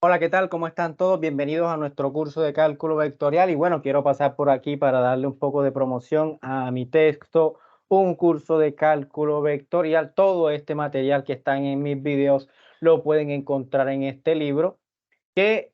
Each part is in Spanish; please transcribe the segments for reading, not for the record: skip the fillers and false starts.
Hola, ¿qué tal? ¿Cómo están todos? Bienvenidos a nuestro curso de cálculo vectorial. Y bueno, quiero pasar por aquí para darle un poco de promoción a mi texto, un curso de cálculo vectorial. Todo este material que están en mis videos lo pueden encontrar en este libro que,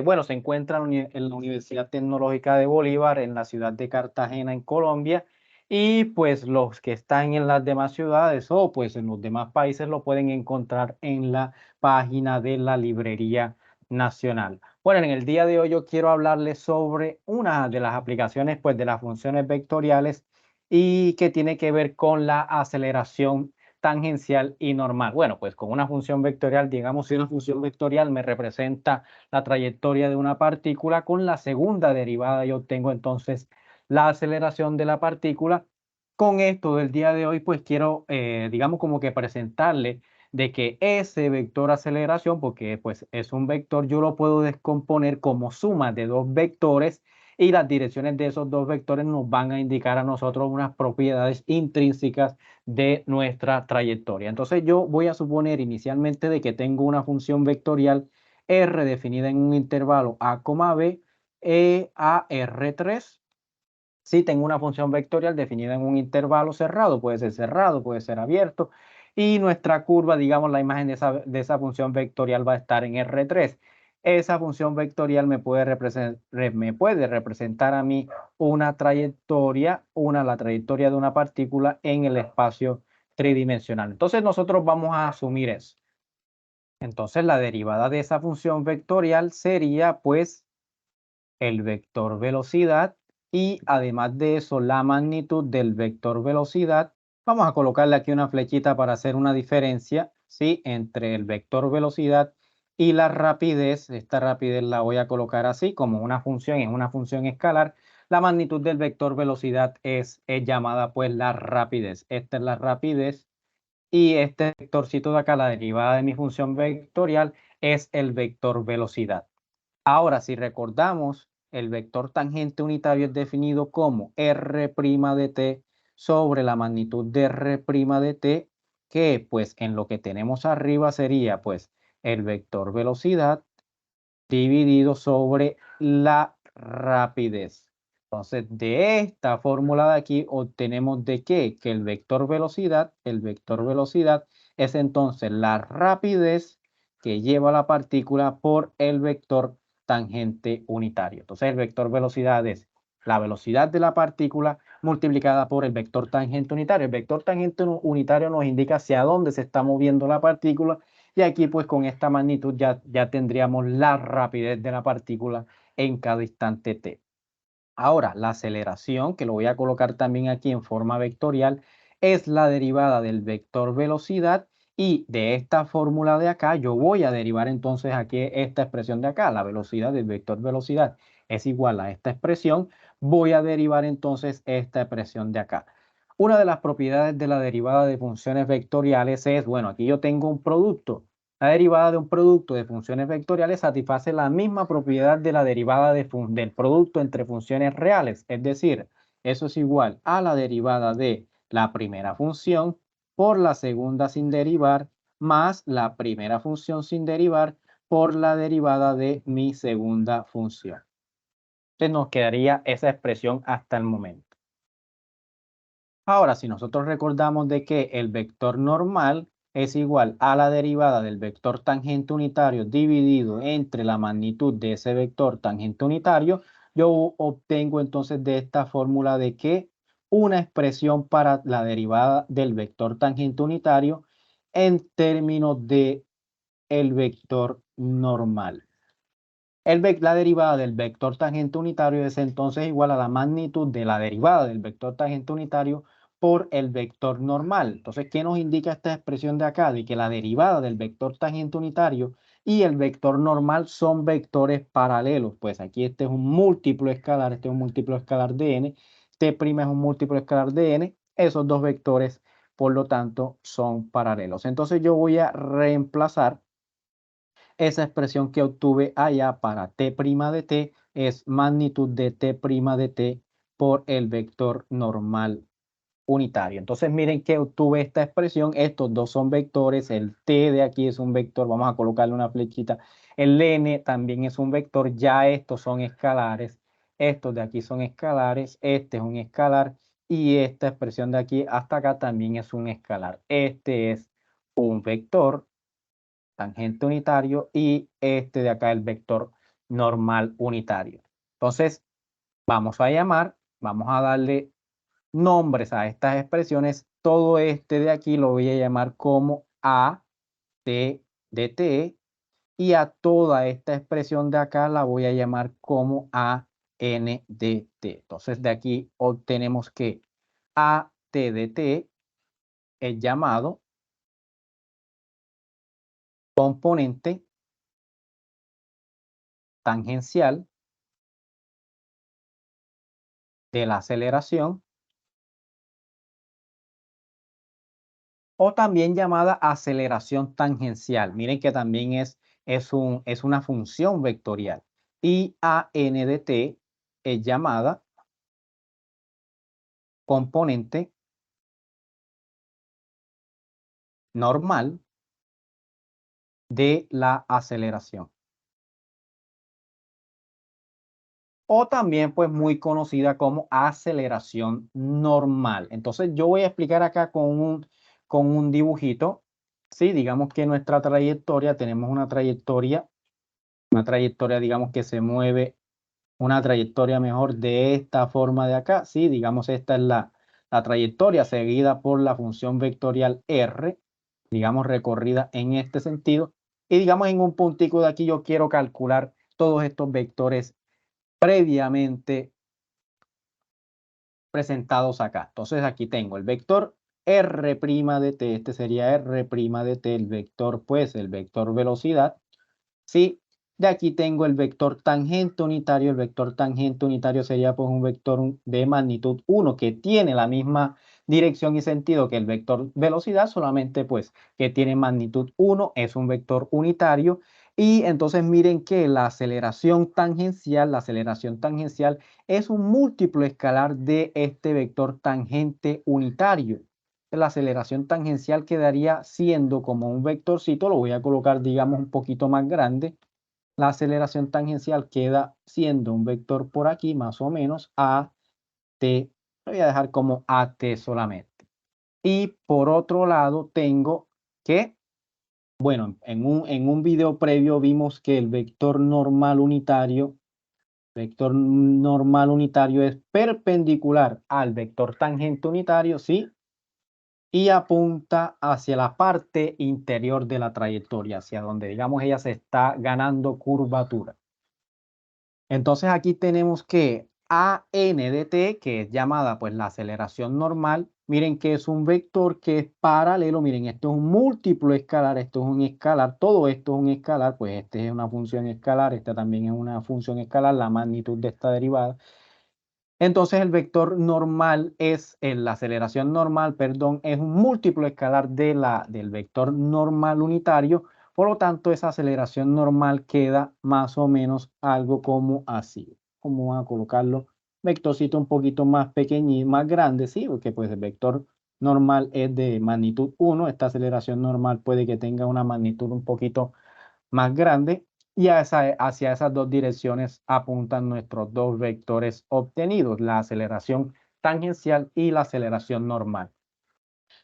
bueno, se encuentra en la Universidad Tecnológica de Bolívar, en la ciudad de Cartagena, en Colombia. Y pues los que están en las demás ciudades o pues en los demás países lo pueden encontrar en la página de la Librería Nacional. Bueno, en el día de hoy yo quiero hablarles sobre una de las aplicaciones pues de las funciones vectoriales y que tiene que ver con la aceleración tangencial y normal. Bueno, pues con una función vectorial, digamos, si una función vectorial me representa la trayectoria de una partícula, con la segunda derivada yo obtengo entonces la aceleración de la partícula. Con esto del día de hoy, pues quiero, digamos, como que presentarle de que ese vector aceleración, porque pues es un vector, yo lo puedo descomponer como suma de dos vectores y las direcciones de esos dos vectores nos van a indicar a nosotros unas propiedades intrínsecas de nuestra trayectoria. Entonces yo voy a suponer inicialmente de que tengo una función vectorial R definida en un intervalo A, B, a R3. Si tengo una función vectorial definida en un intervalo cerrado, puede ser abierto, y nuestra curva, digamos, la imagen de esa función vectorial va a estar en R3. Esa función vectorial me puede representar a mí una trayectoria, la trayectoria de una partícula en el espacio tridimensional. Entonces nosotros vamos a asumir eso. Entonces la derivada de esa función vectorial sería pues el vector velocidad y además de eso la magnitud del vector velocidad. Vamos a colocarle aquí una flechita para hacer una diferencia, ¿sí? Entre el vector velocidad y la rapidez. Esta rapidez la voy a colocar así como una función, es una función escalar. La magnitud del vector velocidad es llamada pues la rapidez. Esta es la rapidez y este vectorcito de acá, la derivada de mi función vectorial, es el vector velocidad. Ahora, si recordamos, el vector tangente unitario es definido como R' de t sobre la magnitud de R' de t, que pues en lo que tenemos arriba sería pues el vector velocidad dividido sobre la rapidez. Entonces, de esta fórmula de aquí obtenemos de qué? Que el vector velocidad es entonces la rapidez que lleva la partícula por el vector tangente unitario. Entonces, el vector velocidad es la velocidad de la partícula multiplicada por el vector tangente unitario. El vector tangente unitario nos indica hacia dónde se está moviendo la partícula y aquí pues con esta magnitud ya tendríamos la rapidez de la partícula en cada instante t. Ahora, la aceleración, que lo voy a colocar también aquí en forma vectorial, es la derivada del vector velocidad y de esta fórmula de acá yo voy a derivar entonces aquí esta expresión de acá, la velocidad del vector velocidad es igual a esta expresión, voy a derivar entonces esta expresión de acá. Una de las propiedades de la derivada de funciones vectoriales es, bueno, aquí yo tengo un producto. La derivada de un producto de funciones vectoriales satisface la misma propiedad de la derivada del producto entre funciones reales. Es decir, eso es igual a la derivada de la primera función por la segunda sin derivar más la primera función sin derivar por la derivada de mi segunda función. Entonces nos quedaría esa expresión hasta el momento. Ahora, si nosotros recordamos de que el vector normal es igual a la derivada del vector tangente unitario dividido entre la magnitud de ese vector tangente unitario, yo obtengo entonces de esta fórmula de que una expresión para la derivada del vector tangente unitario en términos de el vector normal. La derivada del vector tangente unitario es entonces igual a la magnitud de la derivada del vector tangente unitario por el vector normal. Entonces, ¿qué nos indica esta expresión de acá? De que la derivada del vector tangente unitario y el vector normal son vectores paralelos. Pues aquí este es un múltiplo escalar, este es un múltiplo escalar de n, t' es un múltiplo escalar de n, esos dos vectores, por lo tanto, son paralelos. Entonces yo voy a reemplazar esa expresión que obtuve allá para t' de t es magnitud de t' de t por el vector normal unitario. Entonces miren que obtuve esta expresión, estos dos son vectores, el t de aquí es un vector, vamos a colocarle una flechita, el n también es un vector, ya estos son escalares, estos de aquí son escalares, este es un escalar y esta expresión de aquí hasta acá también es un escalar. Este es un vector tangente unitario y este de acá el vector normal unitario. Entonces vamos a darle nombres a estas expresiones. Todo este de aquí lo voy a llamar como a t de t y a toda esta expresión de acá la voy a llamar como a n de t. Entonces de aquí obtenemos que a t de t es llamado componente tangencial de la aceleración o también llamada aceleración tangencial. Miren que también es una función vectorial. Y a n de t es llamada componente normal de la aceleración. O también pues muy conocida como aceleración normal. Entonces yo voy a explicar acá con un dibujito. Sí, digamos que nuestra trayectoria, tenemos una trayectoria digamos que se mueve una trayectoria mejor de esta forma de acá. Sí, digamos esta es la trayectoria seguida por la función vectorial R, digamos recorrida en este sentido. Y digamos en un puntico de aquí yo quiero calcular todos estos vectores previamente presentados acá. Entonces aquí tengo el vector R' de t, este sería R' de t, el vector pues, el vector velocidad. Sí, de aquí tengo el vector tangente unitario. El vector tangente unitario sería pues un vector de magnitud 1 que tiene la misma dirección y sentido que el vector velocidad, solamente pues que tiene magnitud 1, es un vector unitario. Y entonces miren que la aceleración tangencial es un múltiplo escalar de este vector tangente unitario. La aceleración tangencial quedaría siendo como un vectorcito, lo voy a colocar digamos un poquito más grande. La aceleración tangencial queda siendo un vector por aquí más o menos a t, lo voy a dejar como a t solamente. Y por otro lado tengo que, bueno, en un video previo vimos que el vector normal unitario es perpendicular al vector tangente unitario, ¿sí? Y apunta hacia la parte interior de la trayectoria, hacia donde, digamos, ella se está ganando curvatura. Entonces aquí tenemos que a n de t, que es llamada pues la aceleración normal, miren que es un vector que es paralelo, miren, esto es un múltiplo escalar, esto es un escalar, todo esto es un escalar, pues este es una función escalar, esta también es una función escalar, la magnitud de esta derivada. Entonces el vector normal es, la aceleración normal, perdón, es un múltiplo escalar del vector normal unitario. Por lo tanto, esa aceleración normal queda más o menos algo como así. Vamos a colocarlo, vectorcito un poquito más pequeño y más grande, ¿sí? Porque pues el vector normal es de magnitud 1. Esta aceleración normal puede que tenga una magnitud un poquito más grande y hacia esas dos direcciones apuntan nuestros dos vectores obtenidos, la aceleración tangencial y la aceleración normal.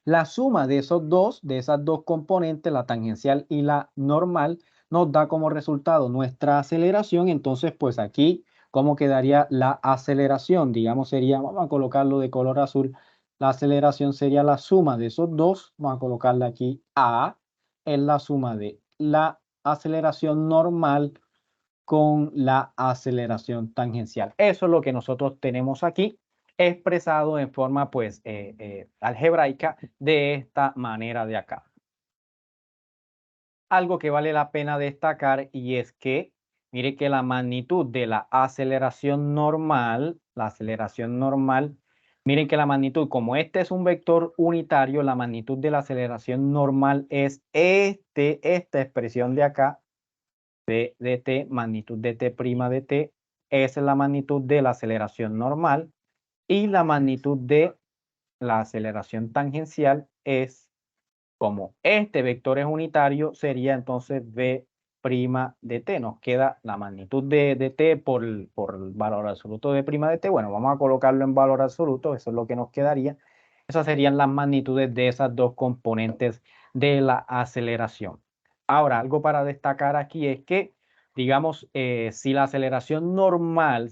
La suma de esas dos componentes, la tangencial y la normal, nos da como resultado nuestra aceleración. Entonces, pues aquí, ¿cómo quedaría la aceleración? Digamos, sería, vamos a colocarlo de color azul, la aceleración sería la suma de esos dos, vamos a colocarle aquí A, es la suma de la aceleración normal con la aceleración tangencial. Eso es lo que nosotros tenemos aquí expresado en forma pues algebraica de esta manera de acá. Algo que vale la pena destacar y es que mire que la magnitud de la aceleración normal, miren que la magnitud, como este es un vector unitario, la magnitud de la aceleración normal es esta expresión de acá, P de t, magnitud de t' de t, esa es la magnitud de la aceleración normal y la magnitud de la aceleración tangencial es, como este vector es unitario, sería entonces v' de t. Nos queda la magnitud de t por el valor absoluto de prima de t. Bueno, vamos a colocarlo en valor absoluto, eso es lo que nos quedaría. Esas serían las magnitudes de esas dos componentes de la aceleración. Ahora, algo para destacar aquí es que, digamos, si la aceleración normal,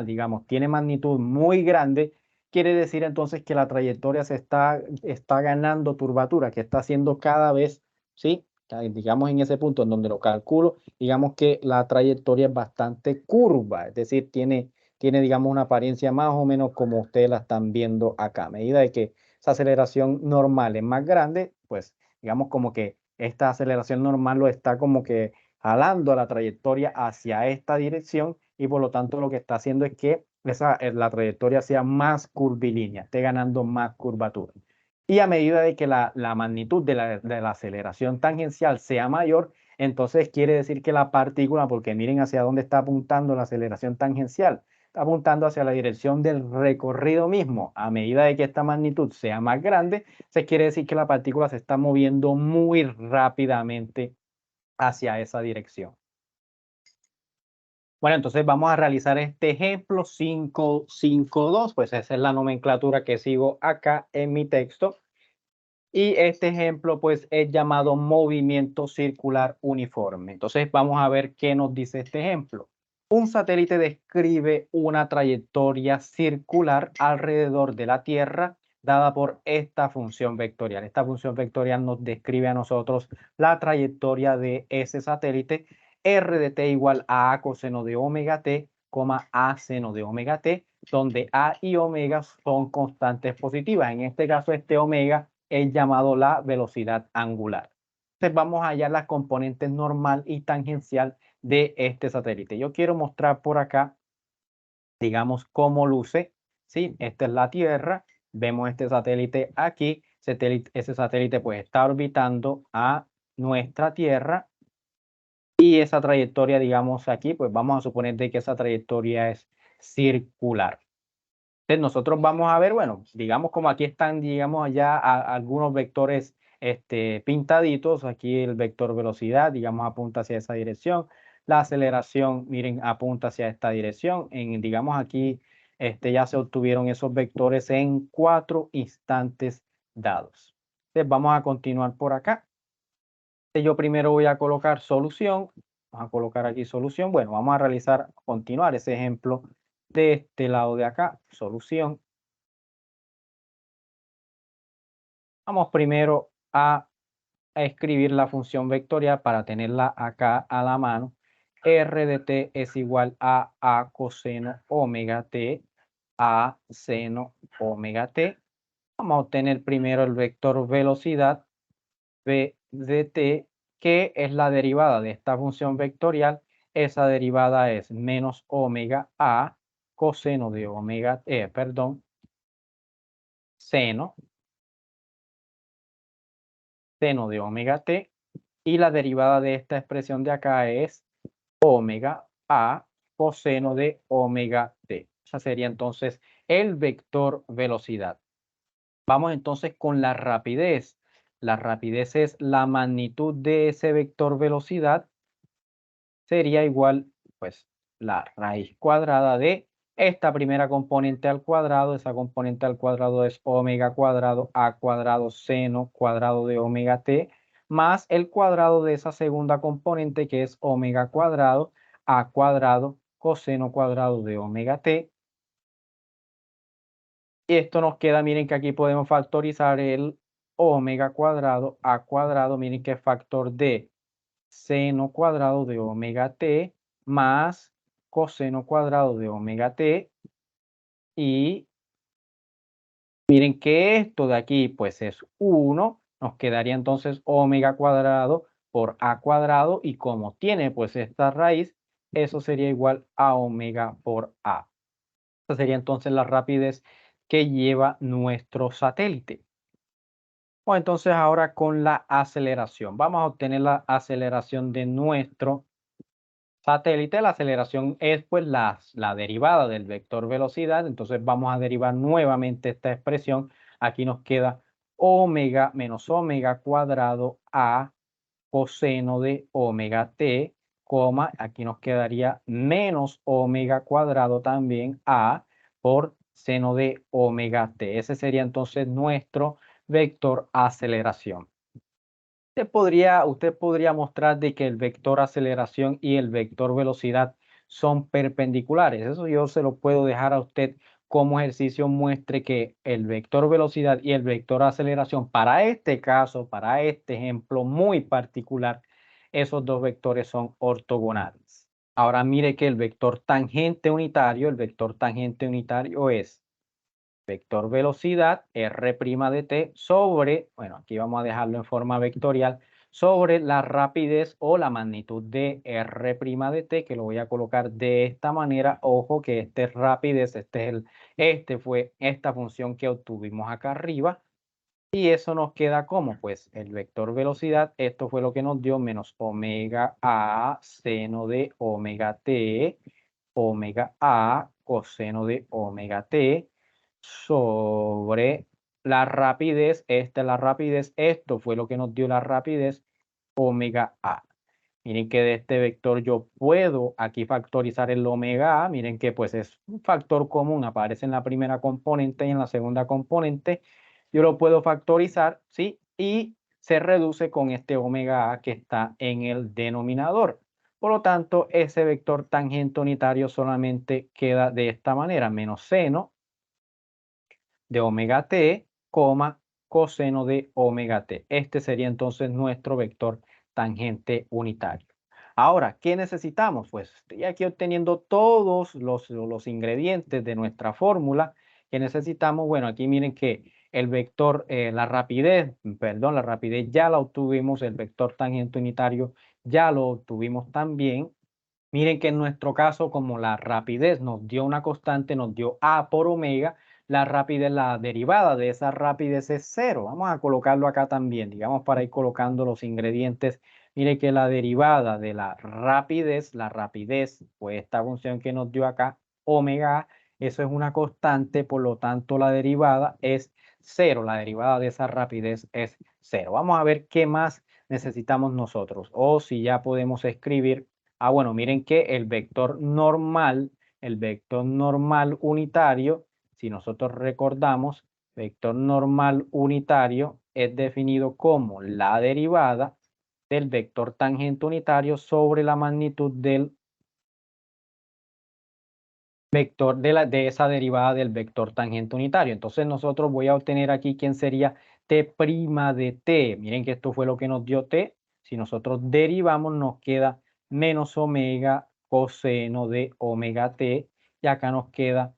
digamos, tiene magnitud muy grande, quiere decir entonces que la trayectoria está ganando curvatura, que está haciendo cada vez, ¿sí? Digamos en ese punto en donde lo calculo, digamos que la trayectoria es bastante curva, es decir, tiene, digamos, una apariencia más o menos como ustedes la están viendo acá. A medida de que esa aceleración normal es más grande, pues digamos como que esta aceleración normal lo está como que jalando a la trayectoria hacia esta dirección y por lo tanto lo que está haciendo es que la trayectoria sea más curvilínea, esté ganando más curvatura. Y a medida de que la magnitud de la aceleración tangencial sea mayor, entonces quiere decir que la partícula, porque miren hacia dónde está apuntando la aceleración tangencial, está apuntando hacia la dirección del recorrido mismo. A medida de que esta magnitud sea más grande, se quiere decir que la partícula se está moviendo muy rápidamente hacia esa dirección. Bueno, entonces vamos a realizar este ejemplo 5.5.2, pues esa es la nomenclatura que sigo acá en mi texto. Y este ejemplo pues es llamado movimiento circular uniforme. Entonces vamos a ver qué nos dice este ejemplo. Un satélite describe una trayectoria circular alrededor de la Tierra dada por esta función vectorial. Esta función vectorial nos describe a nosotros la trayectoria de ese satélite, r de t igual a coseno de omega t, a seno de omega t, donde a y omega son constantes positivas. En este caso, este omega es llamado la velocidad angular. Entonces vamos a hallar las componentes normal y tangencial de este satélite. Yo quiero mostrar por acá, digamos, cómo luce. ¿Sí? Esta es la Tierra. Vemos este satélite aquí. Ese satélite pues está orbitando a nuestra Tierra. Y esa trayectoria, digamos aquí, pues vamos a suponer de que esa trayectoria es circular. Entonces nosotros vamos a ver, bueno, digamos como aquí están, digamos, ya algunos vectores pintaditos. Aquí el vector velocidad, digamos, apunta hacia esa dirección. La aceleración, miren, apunta hacia esta dirección. Digamos aquí, ya se obtuvieron esos vectores en 4 instantes dados. Entonces vamos a continuar por acá. Yo primero voy a colocar solución. Vamos a colocar aquí solución. Bueno, vamos a continuar ese ejemplo de este lado de acá, solución. Vamos primero a escribir la función vectorial para tenerla acá a la mano. R de t es igual a coseno omega t, a seno omega t. Vamos a obtener primero el vector velocidad, v de t, que es la derivada de esta función vectorial. Esa derivada es menos omega a coseno de omega, seno de omega t, y la derivada de esta expresión de acá es omega a coseno de omega t. Esa sería entonces el vector velocidad. Vamos entonces con la rapidez. La rapidez es la magnitud de ese vector velocidad. Sería igual, pues, la raíz cuadrada de esta primera componente al cuadrado. Esa componente al cuadrado es omega cuadrado a cuadrado seno cuadrado de omega t, más el cuadrado de esa segunda componente que es omega cuadrado a cuadrado coseno cuadrado de omega t. Y esto nos queda, miren que aquí podemos factorizar el omega cuadrado a cuadrado, miren que es factor de seno cuadrado de omega t más coseno cuadrado de omega t. Y miren que esto de aquí pues es 1, nos quedaría entonces omega cuadrado por a cuadrado, y como tiene pues esta raíz, eso sería igual a omega por a. Esta sería entonces la rapidez que lleva nuestro satélite. Bueno, entonces ahora con la aceleración. Vamos a obtener la aceleración de nuestro satélite, la aceleración es pues la derivada del vector velocidad, entonces vamos a derivar nuevamente esta expresión. Aquí nos queda omega menos omega cuadrado a coseno de omega t, coma, aquí nos quedaría menos omega cuadrado también a por seno de omega t. Ese sería entonces nuestro vector aceleración. Usted podría mostrar de que el vector aceleración y el vector velocidad son perpendiculares. Eso yo se lo puedo dejar a usted como ejercicio. Muestre que el vector velocidad y el vector aceleración, para este caso, para este ejemplo muy particular, esos dos vectores son ortogonales. Ahora mire que el vector tangente unitario es vector velocidad R' de t sobre, bueno, aquí vamos a dejarlo en forma vectorial, sobre la rapidez o la magnitud de R' de t, que lo voy a colocar de esta manera. Ojo que este es rapidez, este fue esta función que obtuvimos acá arriba. Y eso nos queda como, pues, el vector velocidad, esto fue lo que nos dio, menos omega a seno de omega t, omega a coseno de omega t, sobre la rapidez, esta es la rapidez, esto fue lo que nos dio la rapidez, omega a. Miren que de este vector yo puedo aquí factorizar el omega a, miren que pues es un factor común, aparece en la primera componente y en la segunda componente, yo lo puedo factorizar, ¿sí? Y se reduce con este omega a que está en el denominador. Por lo tanto, ese vector tangente unitario solamente queda de esta manera, menos seno de omega t, coseno de omega t. Este sería entonces nuestro vector tangente unitario. Ahora, ¿qué necesitamos? Pues estoy aquí obteniendo todos los ingredientes de nuestra fórmula que necesitamos. Bueno, aquí miren que el vector, la rapidez ya la obtuvimos, el vector tangente unitario ya lo obtuvimos también. Miren que en nuestro caso, como la rapidez nos dio una constante, nos dio a por omega, la rapidez, la derivada de esa rapidez es cero. Vamos a colocarlo acá también, digamos, para ir colocando los ingredientes. Mire que la derivada de la rapidez, pues esta función que nos dio acá, omega, eso es una constante, por lo tanto la derivada es cero. La derivada de esa rapidez es cero. Vamos a ver qué más necesitamos nosotros, o si ya podemos escribir. Bueno, miren que el vector normal unitario, si nosotros recordamos, vector normal unitario es definido como la derivada del vector tangente unitario sobre la magnitud del vector de esa derivada del vector tangente unitario. Entonces nosotros voy a obtener aquí quién sería t' de t. Miren que esto fue lo que nos dio t. Si nosotros derivamos nos queda menos omega coseno de omega t. Y acá nos queda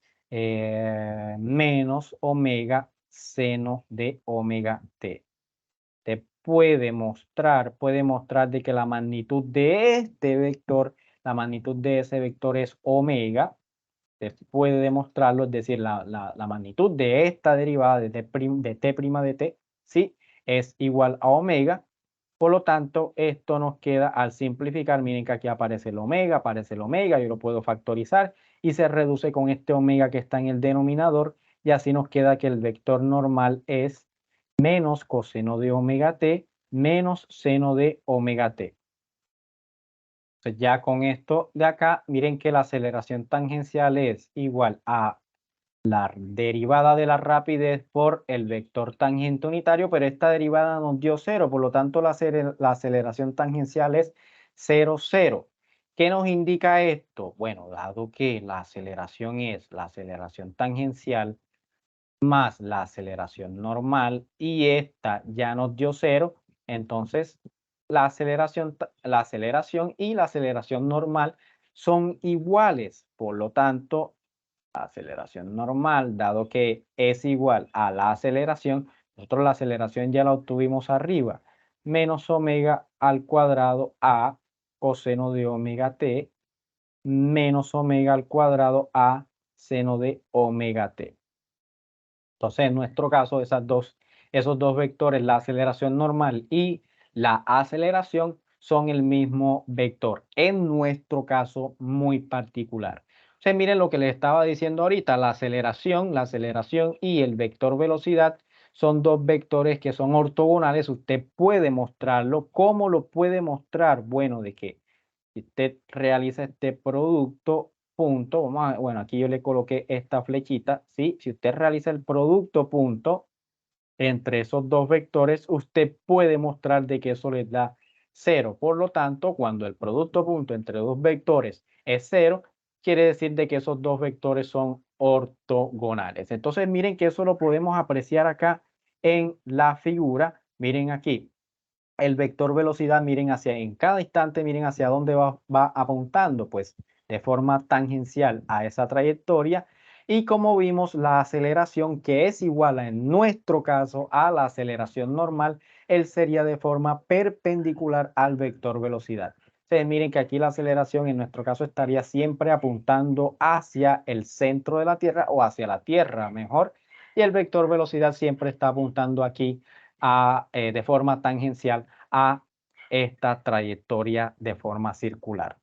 menos omega seno de omega t. Te puede mostrar de que la magnitud de este vector, la magnitud de ese vector es omega. Se puede demostrarlo, es decir, la magnitud de esta derivada de t' de t, sí, es igual a omega. Por lo tanto, esto nos queda al simplificar, miren que aquí aparece el omega, yo lo puedo factorizar y se reduce con este omega que está en el denominador, y así nos queda que el vector normal es menos coseno de omega t menos seno de omega t. Entonces ya con esto de acá, miren que la aceleración tangencial es igual a la derivada de la rapidez por el vector tangente unitario, pero esta derivada nos dio cero, por lo tanto la aceleración tangencial es 0, 0. ¿Qué nos indica esto? Bueno, dado que la aceleración es la aceleración tangencial más la aceleración normal y esta ya nos dio cero, entonces la aceleración y la aceleración normal son iguales. Por lo tanto, la aceleración normal, dado que es igual a la aceleración, nosotros la aceleración ya la obtuvimos arriba, menos omega al cuadrado a coseno de omega t, menos omega al cuadrado a seno de omega t. Entonces, en nuestro caso, esos dos vectores, la aceleración normal y la aceleración, son el mismo vector, en nuestro caso muy particular. Entonces, miren lo que les estaba diciendo ahorita, la aceleración y el vector velocidad son dos vectores que son ortogonales. Usted puede mostrarlo. ¿Cómo lo puede mostrar? Bueno, de que si usted realiza este producto, punto, bueno, aquí yo le coloqué esta flechita, ¿sí? Si usted realiza el producto, punto, entre esos dos vectores, usted puede mostrar de que eso les da 0. Por lo tanto, cuando el producto punto entre dos vectores es 0, quiere decir de que esos dos vectores son ortogonales. Entonces, miren que eso lo podemos apreciar acá en la figura. Miren aquí, el vector velocidad, miren hacia, en cada instante, miren hacia dónde va apuntando, pues de forma tangencial a esa trayectoria. Y como vimos, la aceleración, que es igual en nuestro caso a la aceleración normal, él sería de forma perpendicular al vector velocidad. Entonces, miren que aquí la aceleración en nuestro caso estaría siempre apuntando hacia el centro de la Tierra o hacia la Tierra, mejor. Y el vector velocidad siempre está apuntando aquí de forma tangencial a esta trayectoria de forma circular.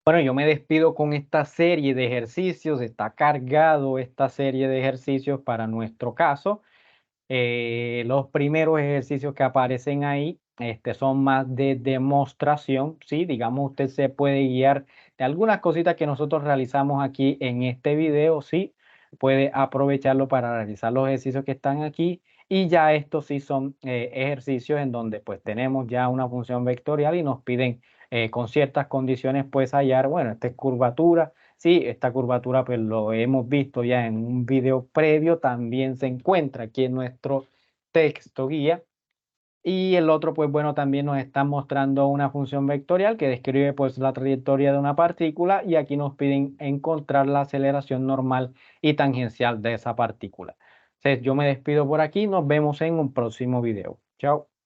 Bueno, yo me despido con esta serie de ejercicios. Está cargado esta serie de ejercicios para nuestro caso. Los primeros ejercicios que aparecen ahí son más de demostración, ¿sí? Digamos, usted se puede guiar de algunas cositas que nosotros realizamos aquí en este video, ¿sí? Puede aprovecharlo para realizar los ejercicios que están aquí, y ya estos sí son ejercicios en donde pues tenemos ya una función vectorial y nos piden con ciertas condiciones pues hallar, bueno, esta es curvatura. Sí, esta curvatura pues lo hemos visto ya en un video previo, también se encuentra aquí en nuestro texto guía. Y el otro pues bueno, también nos está mostrando una función vectorial que describe pues la trayectoria de una partícula, y aquí nos piden encontrar la aceleración normal y tangencial de esa partícula. Entonces yo me despido por aquí, nos vemos en un próximo video. Chao.